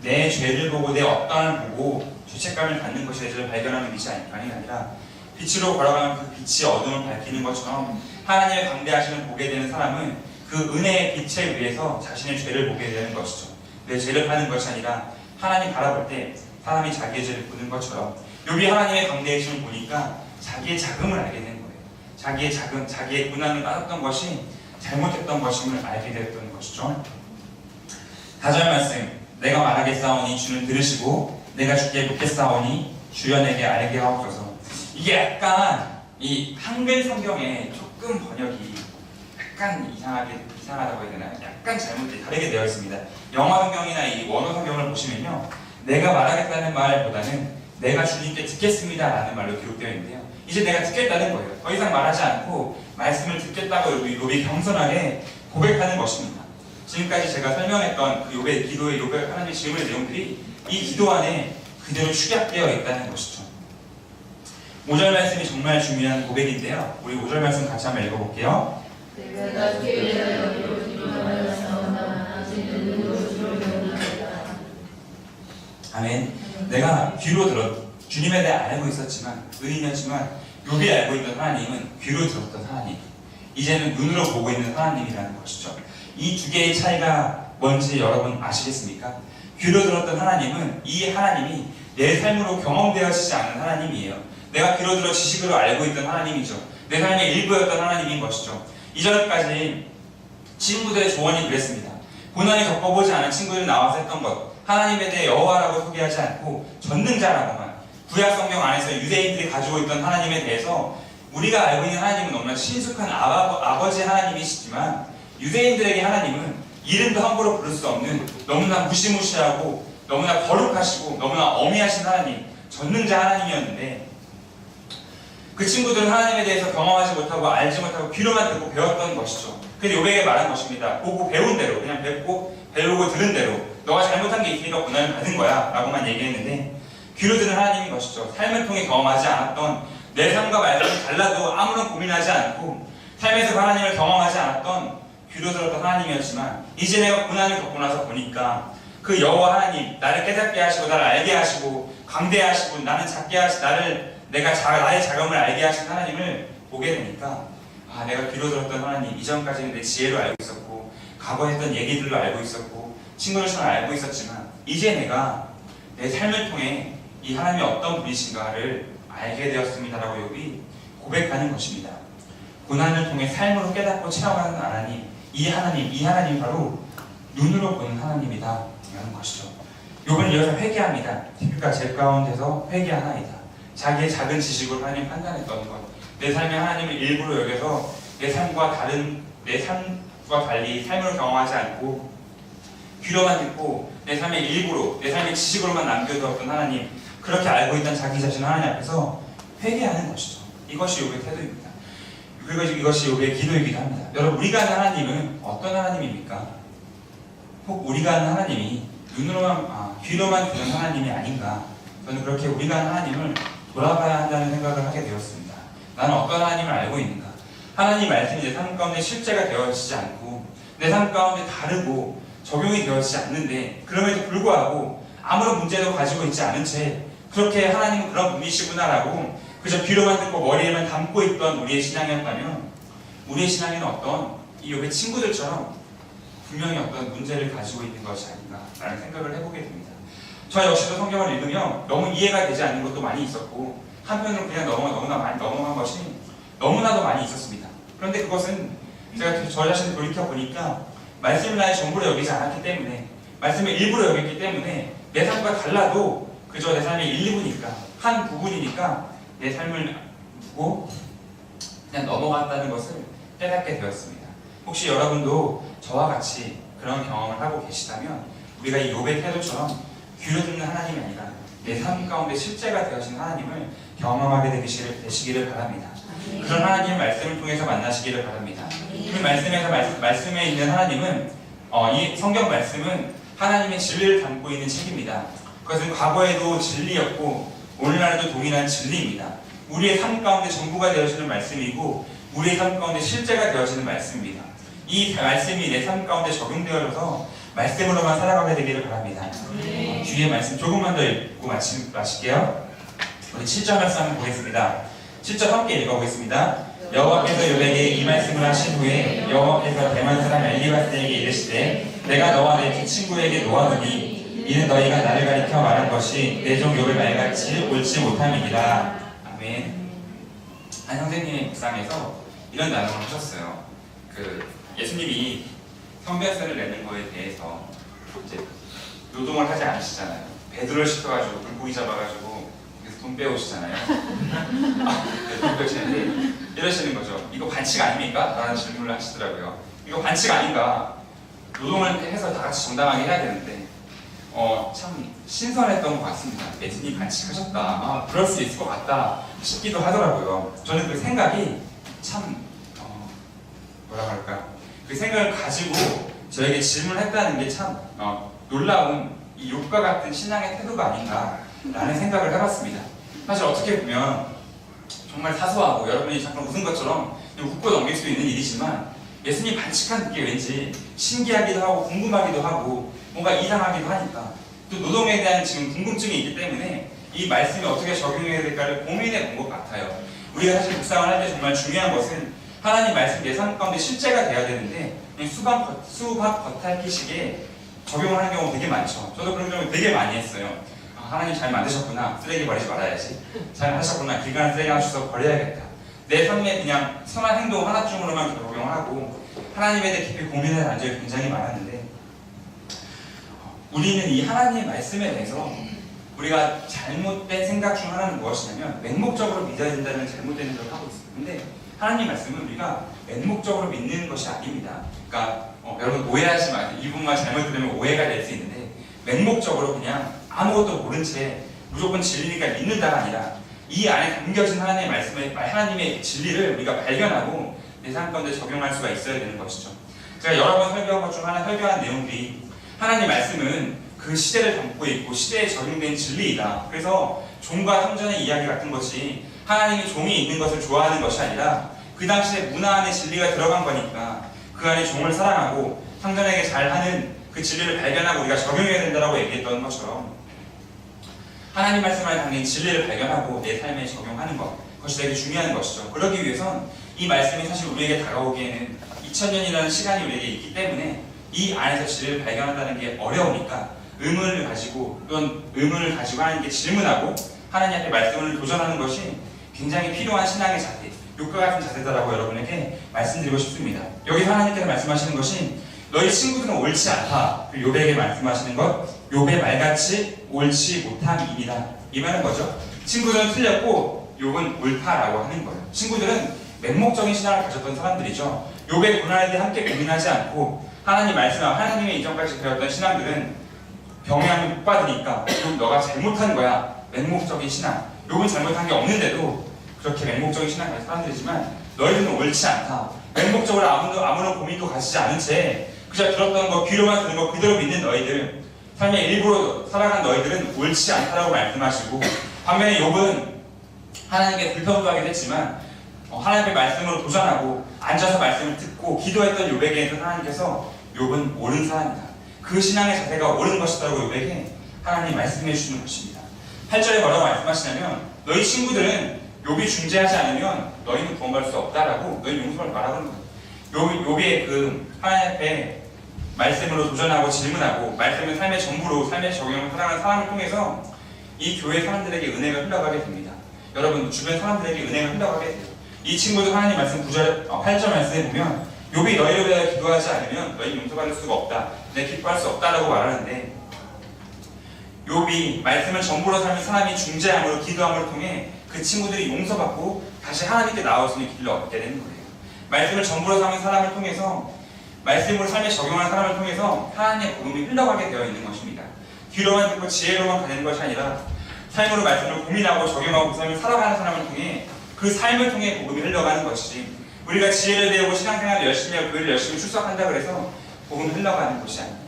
내 죄를 보고 내 업당을 보고 죄책감을 갖는 것이 내 죄를 발견하는 것이 아니라 빛으로 걸어가면 그 빛이 어둠을 밝히는 것처럼 하나님의 강대하심을 보게 되는 사람은 그 은혜의 빛에 의해서 자신의 죄를 보게 되는 것이죠. 내 죄를 파는 것이 아니라 하나님 바라볼 때 사람이 자기의 죄를 보는 것처럼 욥이 하나님의 강대하심을 보니까 자기의 자금을 알게 된 거예요. 자기의 자금, 자기의 고난을 따랐던 것이 잘못했던 것임을 알게 됐던 것이죠. 4절 말씀 내가 말하겠사오니 주는 들으시고 내가 주께 묻겠사오니 주여 내게 알게 하옵소서. 이게 약간 이 한글 성경에 조금 번역이 약간 이상하다고 해야 되나요? 약간 다르게 되어 있습니다. 영어 성경이나 이 원어 성경을 보시면요, 내가 말하겠다는 말보다는 내가 주님께 듣겠습니다 라는 말로 기록되어 있는데요, 이제 내가 듣겠다는 거예요. 더 이상 말하지 않고 말씀을 듣겠다고 욥이 겸손하게 고백하는 것입니다. 지금까지 제가 설명했던 그 욥의 기도의 욥의 하나님의 질문의 내용들이 이 기도 안에 그대로 축약되어 있다는 것이죠. 5절 말씀이 정말 중요한 고백인데요, 우리 5절 말씀 같이 한번 읽어볼게요. 아멘. 내가 귀로 주님에 대해 알고 있었지만, 의인이었지만 욥이 알고 있던 하나님은 귀로 들었던 하나님, 이제는 눈으로 보고 있는 하나님이라는 것이죠. 이 두 개의 차이가 뭔지 여러분 아시겠습니까? 귀로 들었던 하나님은 이 하나님이 내 삶으로 경험되어지지 않은 하나님이에요. 내가 귀로 들어 지식으로 알고 있던 하나님이죠. 내 삶의 일부였던 하나님인 것이죠. 이전까지 친구들의 조언이 그랬습니다. 고난이 겪어보지 않은 친구들이 나와서 했던 것, 하나님에 대해 여호와라고 소개하지 않고 전능자라고만, 구약 성경 안에서 유대인들이 가지고 있던 하나님에 대해서 우리가 알고 있는 하나님은 너무나 친숙한 아버지 하나님이시지만 유대인들에게 하나님은 이름도 함부로 부를 수 없는 너무나 무시무시하고 너무나 거룩하시고 너무나 어미하신 하나님, 전능자 하나님이었는데 그 친구들은 하나님에 대해서 경험하지 못하고 알지 못하고 귀로만 듣고 배웠던 것이죠. 그래서 요백에 말한 것입니다. 보고 배운 대로, 그냥 배우고 들은 대로 너가 잘못한 게 있으니까 고난을 받은 거야 라고만 얘기했는데 귀로 들은 하나님인 것이죠. 삶을 통해 경험하지 않았던 내 삶과 말씀이 달라도 아무런 고민하지 않고 삶에서 하나님을 경험하지 않았던 귀로 들었던 하나님이었지만 이제 내가 고난을 겪고 나서 보니까 그 여호와 하나님, 나를 깨닫게 하시고 나를 알게 하시고 강대하시고 나는 작게 하시 나의 자금을 알게 하신 하나님을 보게 되니까 내가 귀로 들었던 하나님, 이전까지는 내 지혜로 알고 있었고 과거 했던 얘기들로 알고 있었고 친구들처럼 알고 있었지만 이제 내가 내 삶을 통해 이 하나님이 어떤 분이신가를 알게 되었습니다라고 욥이 고백하는 것입니다. 고난을 통해 삶으로 깨닫고 체험하는 하나님, 이 하나님이 바로 눈으로 보는 하나님이다 라는 것이죠. 욥은 이어서 회개합니다. 그러니까 제 가운데서 회개하나이다. 자기의 작은 지식으로 하나님 판단했던 것, 내 삶의 하나님을 일부러 여겨서 내 삶과 달리 삶으로 경험하지 않고 귀로만 듣고 내 삶의 일부로, 내 삶의 지식으로만 남겨두었던 하나님, 그렇게 알고 있던 자기 자신 하나님 앞에서 회개하는 것이죠. 이것이 욥의 태도입니다. 그리고 이것이 욥의 기도이기도 합니다. 여러분, 우리가 아는 하나님은 어떤 하나님입니까? 혹 우리가 아는 하나님이 귀로만 듣는 하나님이 아닌가? 저는 그렇게 우리가 아는 하나님을 돌아봐야 한다는 생각을 하게 되었습니다. 나는 어떤 하나님을 알고 있는가? 하나님 말씀이 내 삶 가운데 실제가 되어지지 않고 내 삶 가운데 다르고 적용이 되어지지 않는데 그럼에도 불구하고 아무런 문제도 가지고 있지 않은 채 그렇게 하나님은 그런 분이시구나라고 그저 귀로만 듣고 머리에만 담고 있던 우리의 신앙이었다면 우리의 신앙에는 어떤 이 욥의 친구들처럼 분명히 어떤 문제를 가지고 있는 것이 아닌가라는 생각을 해보게 됩니다. 저 역시도 성경을 읽으며 너무 이해가 되지 않는 것도 많이 있었고 한편으로 그냥 너무나 많이 넘어간 것이 너무나도 많이 있었습니다. 그런데 그것은 제가 저 자신을 돌이켜보니까 말씀을 나의 전부로 여기지 않았기 때문에 말씀을 일부러 여겼기 때문에 내 삶과 달라도 그저 내 삶의 일부니까 한 부분이니까 내 삶을 두고 그냥 넘어간다는 것을 깨닫게 되었습니다. 혹시 여러분도 저와 같이 그런 경험을 하고 계시다면 우리가 이 욥의 태도처럼 귀로 듣는 하나님이 아니라 내 삶 가운데 실제가 되어진 하나님을 경험하게 되시기를 바랍니다. 그런 하나님의 말씀을 통해서 만나시기를 바랍니다. 그 말씀에 있는 하나님은 이 성경 말씀은 하나님의 진리를 담고 있는 책입니다. 그것은 과거에도 진리였고 오늘날에도 동일한 진리입니다. 우리의 삶 가운데 전부가 되어지는 말씀이고 우리의 삶 가운데 실제가 되어지는 말씀입니다. 이 말씀이 내 삶 가운데 적용되어져서 말씀으로만 살아가게 되기를 바랍니다. 뒤에 말씀 조금만 더 읽고 마칠게요. 우리 7절 말씀 한번 보겠습니다. 7절 함께 읽어보겠습니다. 여호와께서 욥에게 이 말씀을 하신 후에 여호와께서 대만 사람 엘리바스에게 이르시되 내가 너와 내 두 친구에게 놓아두니 이는 너희가 나를 가리켜 말한 것이 내 종 욥의 말같이 옳지 못함이니라. 아멘. 한 선생님의 묵상에서 이런 나눔을 하셨어요. 예수님이 성별세를 내는 거에 대해서 이제 노동을 하지 않으시잖아요. 베드로를 시켜가지고 물고기 잡아가지고 거기서 돈 빼오시잖아요. 돈 빼오시는데 이러시는 거죠. 이거 반칙 아닙니까? 라는 질문을 하시더라고요. 이거 반칙 아닌가? 노동을 해서 다 같이 정당하게 해야 되는데 참 신선했던 것 같습니다. 예수님이 반칙하셨다. 그럴 수 있을 것 같다 싶기도 하더라고요. 저는 그 생각이 참 뭐라 할까? 그 생각을 가지고 저에게 질문했다는 게 참 놀라운 이 욥과 같은 신앙의 태도가 아닌가라는 생각을 해봤습니다. 사실 어떻게 보면 정말 사소하고 여러분이 잠깐 웃은 것처럼 웃고 넘길 수 있는 일이지만 예수님 반칙한 게 왠지 신기하기도 하고 궁금하기도 하고 뭔가 이상하기도 하니까 또 노동에 대한 지금 궁금증이 있기 때문에 이 말씀이 어떻게 적용해야 될까를 고민해 본 것 같아요. 우리가 사실 묵상을 할 때 정말 중요한 것은 하나님 말씀 내 삶 가운데 실제가 돼야 되는데 수박 겉핥기식에 적용을 하는 경우 되게 많죠. 저도 그런 경우 되게 많이 했어요. 하나님 잘 만드셨구나. 쓰레기 버리지 말아야지. 잘 하셨구나. 길 가는 쓰레기 하나 주워서 버려야겠다. 내 삶에 그냥 선한 행동 하나쯤으로만 적용하고 하나님에 대해 깊이 고민할 난적이 굉장히 많았는데, 우리는 이 하나님의 말씀에 대해서 우리가 잘못된 생각 중 하나는 무엇이냐면 맹목적으로 믿어야 된다는 잘못된 생각을 하고 있어요. 근데 하나님 말씀은 우리가 맹목적으로 믿는 것이 아닙니다. 그러니까 여러분 오해하지 마세요. 이 부분만 잘못 들으면 오해가 될 수 있는데, 맹목적으로 그냥 아무것도 모른 채 무조건 진리니까 믿는다가 아니라 이 안에 담겨진 하나님의 말씀을, 하나님의 진리를 우리가 발견하고 내 삶 가운데 적용할 수가 있어야 되는 것이죠. 제가 여러 번 설교한 것 중 하나, 설교한 내용들이 하나님 말씀은 그 시대를 담고 있고 시대에 적용된 진리이다. 그래서 종과 성전의 이야기 같은 것이 하나님이 종이 있는 것을 좋아하는 것이 아니라 그 당시에 문화 안에 진리가 들어간 거니까 그 안에 종을 사랑하고 성전에게 잘하는 그 진리를 발견하고 우리가 적용해야 된다고 얘기했던 것처럼, 하나님 말씀 안에 담긴 진리를 발견하고 내 삶에 적용하는 그것이 되게 중요한 것이죠. 그러기 위해선 이 말씀이 사실 우리에게 다가오기에는 2000년이라는 시간이 우리에게 있기 때문에 이 안에서 진리를 발견한다는 게 어려우니까 의문을 가지고 또는 의문을 가지고 하나님께 질문하고 하나님 앞에 말씀을 도전하는 것이 굉장히 필요한 신앙의 자세, 욕과 같은 자세다라고 여러분에게 말씀드리고 싶습니다. 여기서 하나님께서 말씀하시는 것이 너희 친구들은 옳지 않다. 욥에게 말씀하시는 것, 욥의 말같이 옳지 못함이다. 이 말은 뭐죠? 친구들은 틀렸고 욥은 옳다라고 하는 거예요. 친구들은 맹목적인 신앙을 가졌던 사람들이죠. 욥의 고난에 대해 함께 고민하지 않고 하나님 말씀과 하나님의 이전까지 배웠던 신앙들은 병행하면 못 받으니까 욥 너가 잘못한 거야. 맹목적인 신앙. 욥은 잘못한 게 없는데도 그렇게 맹목적인 신앙을 가진 사람들이지만 너희들은 옳지 않다. 맹목적으로 아무런 고민도 가지지 않은 채 그저 들었던 거, 귀로만 들은 거 그대로 믿는 너희들, 삶의 일부로 살아간 너희들은 옳지 않다라고 말씀하시고, 반면에 욥은 하나님께 불평도 하긴 했지만 하나님의 말씀으로 도전하고 앉아서 말씀을 듣고 기도했던 욥에게 하나님께서 욥은 옳은 사람이다. 그 신앙의 자세가 옳은 것이다라고 욥에게 하나님이 말씀해 주시는 것입니다. 8절에 뭐라고 말씀하시냐면 너희 친구들은 욥이 중재하지 않으면 너희는 구원받을 수 없다라고 너희 용서를 말하는 거예요. 욥의 그 하나님 앞에 말씀으로 도전하고 질문하고 말씀을 삶의 전부로 삶의 적용을 살아가는 사람을 통해서 이 교회 사람들에게 은혜가 흘러가게 됩니다. 여러분 주변 사람들에게 은혜가 흘러가게 돼요. 이 친구도 하나님 말씀 8절 말씀에 보면 욥이 너희를 위하여 기도하지 않으면 너희 용서받을 수가 없다. 내 기뻐할 수 없다라고 말하는데, 욥이 말씀을 전부로 살면 사람이 중재함으로 기도함을 통해 그 친구들이 용서받고 다시 하나님께 나올 수 있는 길을 얻게 되는 거예요. 말씀을 전부로 사는 사람을 통해서, 말씀으로 삶에 적용하는 사람을 통해서 하나님의 복음이 흘러가게 되어 있는 것입니다. 귀로만 듣고 지혜로만 가는 것이 아니라 삶으로 말씀을 고민하고 적용하고 그 삶을 살아가는 사람을 통해 그 삶을 통해 복음이 흘러가는 것이지, 우리가 지혜를 배우고 신앙생활을 열심히 하고 교회를 열심히 출석한다 그래서 복음이 흘러가는 것이 아닙니다.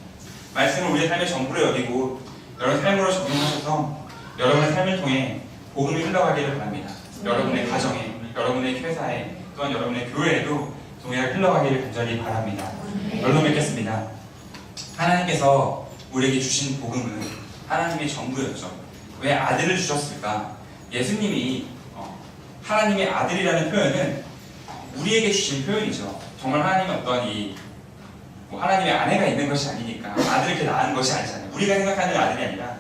말씀을 우리의 삶의 전부로 여기고 여러분 삶으로 적용하셔서 여러분의 삶을 통해 복음이 흘러가기를 바랍니다. 여러분의 가정에, 여러분의 회사에, 또한 여러분의 교회에도 동일하게 흘러가기를 간절히 바랍니다. 여러분 뵙겠습니다. 하나님께서 우리에게 주신 복음은 하나님의 전부였죠. 왜 아들을 주셨을까? 예수님이 하나님의 아들이라는 표현은 우리에게 주신 표현이죠. 정말 하나님은 어떤 하나님의 아내가 있는 것이 아니니까 아들을 이렇게 낳은 것이 아니잖아요. 우리가 생각하는 아들이 아니라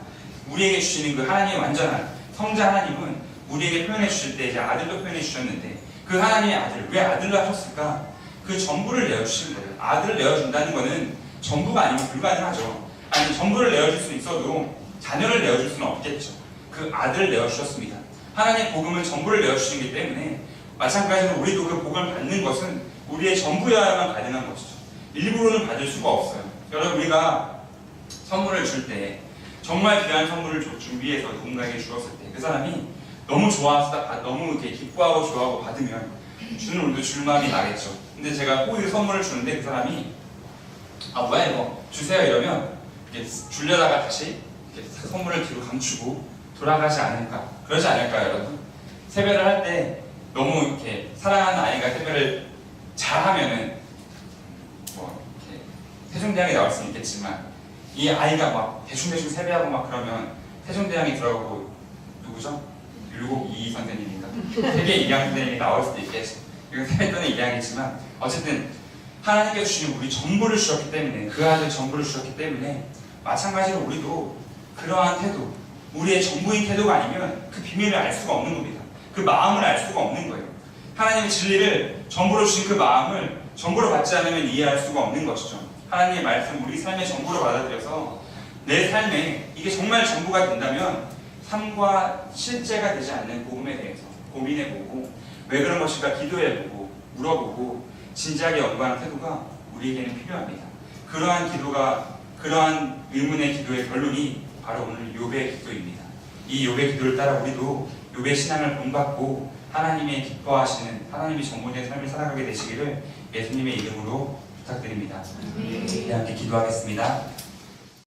우리에게 주시는 그 하나님의 완전한 성자 하나님은 우리에게 표현해 주실 때 이제 아들로 표현해 주셨는데, 그 하나님의 아들, 왜 아들로 하셨을까? 그 전부를 내어주신 거예요. 아들을 내어준다는 것은 전부가 아니면 불가능하죠. 아니, 전부를 내어줄 수 있어도 자녀를 내어줄 수는 없겠죠. 그 아들을 내어주셨습니다. 하나님의 복음은 전부를 내어주시기 때문에 마찬가지로 우리도 그 복음을 받는 것은 우리의 전부여야만 가능한 것이죠. 일부러는 받을 수가 없어요. 여러분, 우리가 선물을 줄 때 정말 귀한 선물을 준비해서 누군가에게 주었을 때 그 사람이 너무 좋아서 너무 이렇게 기뻐하고 좋아하고 받으면 주는 우리도 줄 마음이 나겠죠. 근데 제가 꼭 선물을 주는데 그 사람이 뭐야 이거 주세요 이러면 이렇게 주려다가 다시 이렇게 선물을 뒤로 감추고 돌아가지 않을까? 그러지 않을까요, 여러분? 세배를 할 때 너무 이렇게 사랑하는 아이가 세배를 잘하면은 이렇게 세종대왕이 나올 수는 있겠지만, 이 아이가 막 대충대충 세배하고 막 그러면 세종대왕이 들어가고 누구죠? 율곡 이희 선생님인가? 세계 이양 선생님이 나올 수도 있겠죠. 이건 세배 때는 이양이지만 어쨌든 하나님께서 주시는 우리 전부를 주셨기 때문에, 그 아들 전부를 주셨기 때문에 마찬가지로 우리도 그러한 태도, 우리의 전부인 태도가 아니면 그 비밀을 알 수가 없는 겁니다. 그 마음을 알 수가 없는 거예요. 하나님의 진리를 전부로 주신 그 마음을 전부로 받지 않으면 이해할 수가 없는 것이죠. 하나님의 말씀 우리 삶의 전부로 받아들여서 내 삶에 이게 정말 전부가 된다면 삶과 실제가 되지 않는 복음에 대해서 고민해보고 왜 그런 것일까 기도해보고 물어보고 진지하게 연구하는 태도가 우리에게는 필요합니다. 그러한 의문의 기도의 결론이 바로 오늘 욥의 기도입니다. 이 욥의 기도를 따라 우리도 욥의 신앙을 본받고 하나님의 기뻐하시는 하나님이 전부된 삶을 살아가게 되시기를 예수님의 이름으로 부탁드립니다. 함께 기도하겠습니다.